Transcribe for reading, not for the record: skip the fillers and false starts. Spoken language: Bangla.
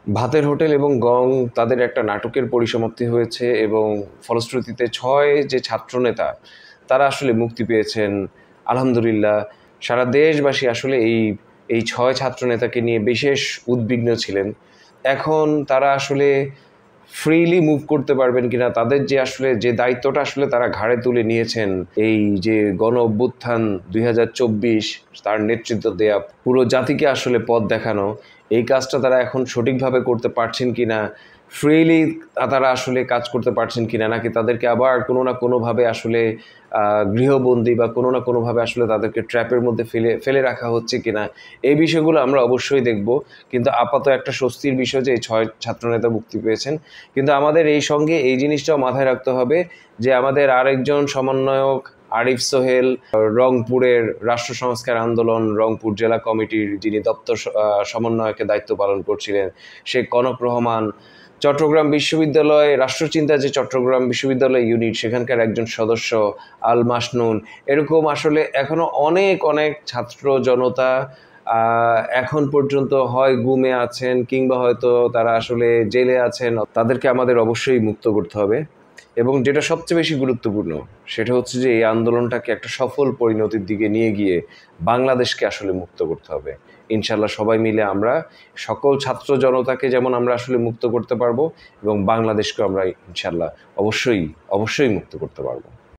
ভাতের হোটেল এবং গং তাদের একটা নাটকের পরিসমাপ্তি হয়েছে এবং ফলশ্রুতিতে ৬ যে ছাত্রনেতা তারা আসলে মুক্তি পেয়েছেন আলহামদুলিল্লাহ। সারা দেশবাসী আসলে এই ৬ ছাত্রনেতাকে নিয়ে বিশেষ উদ্বিগ্ন ছিলেন। এখন তারা আসলে ফ্রিলি মুভ করতে পারবেন কিনা, তাদের যে আসলে যে দায়িত্বটা আসলে তারা ঘাড়ে তুলে নিয়েছেন, এই যে গণ অভ্যুত্থান ২০২৪ তার নেতৃত্ব দেয়া, পুরো জাতিকে আসলে পথ দেখানো, এই কাজটা তারা এখন সঠিকভাবে করতে পারছেন কিনা, ফ্রিলি তারা আসলে কাজ করতে পারছেন কিনা, নাকি তাদেরকে আবার কোনো না কোনোভাবে আসলে গৃহবন্দী বা কোনো না কোনোভাবে আসলে তাদেরকে ট্র্যাপের মধ্যে ফেলে রাখা হচ্ছে কিনা, এই বিষয়গুলো আমরা অবশ্যই দেখব। কিন্তু আপাতত একটা স্বস্তির বিষয় যে এই ৬ ছাত্রনেতা মুক্তি পেয়েছেন। কিন্তু আমাদের এই সঙ্গে এই জিনিসটাও মাথায় রাখতে হবে যে আমাদের আরেকজন সমন্বয়ক আরিফ সোহেল, রংপুরের রাষ্ট্র সংস্কার আন্দোলন রংপুর জেলা কমিটির যিনি দপ্তর সমন্বয়কের দায়িত্ব পালন করছিলেন, শেখ কনক রহমান, চট্টগ্রাম বিশ্ববিদ্যালয় রাষ্ট্রচিন্তা যে চট্টগ্রাম বিশ্ববিদ্যালয় ইউনিট সেখানকার একজন সদস্য আল মাসনুন, এরকম আসলে এখনো অনেক অনেক ছাত্র জনতা এখন পর্যন্ত হয় গুমে আছেন কিংবা হয়তো তারা আসলে জেলে আছেন। তাদেরকে আমাদের অবশ্যই মুক্ত করতে হবে এবং যেটা সবচেয়ে বেশি গুরুত্বপূর্ণ সেটা হচ্ছে যে এই আন্দোলনটাকে একটা সফল পরিণতির দিকে নিয়ে গিয়ে বাংলাদেশকে আসলে মুক্ত করতে হবে। ইনশাল্লাহ সবাই মিলে আমরা সকল ছাত্র জনতাকে যেমন আমরা আসলে মুক্ত করতে পারবো এবং বাংলাদেশকে আমরা ইনশাল্লাহ অবশ্যই মুক্ত করতে পারবো।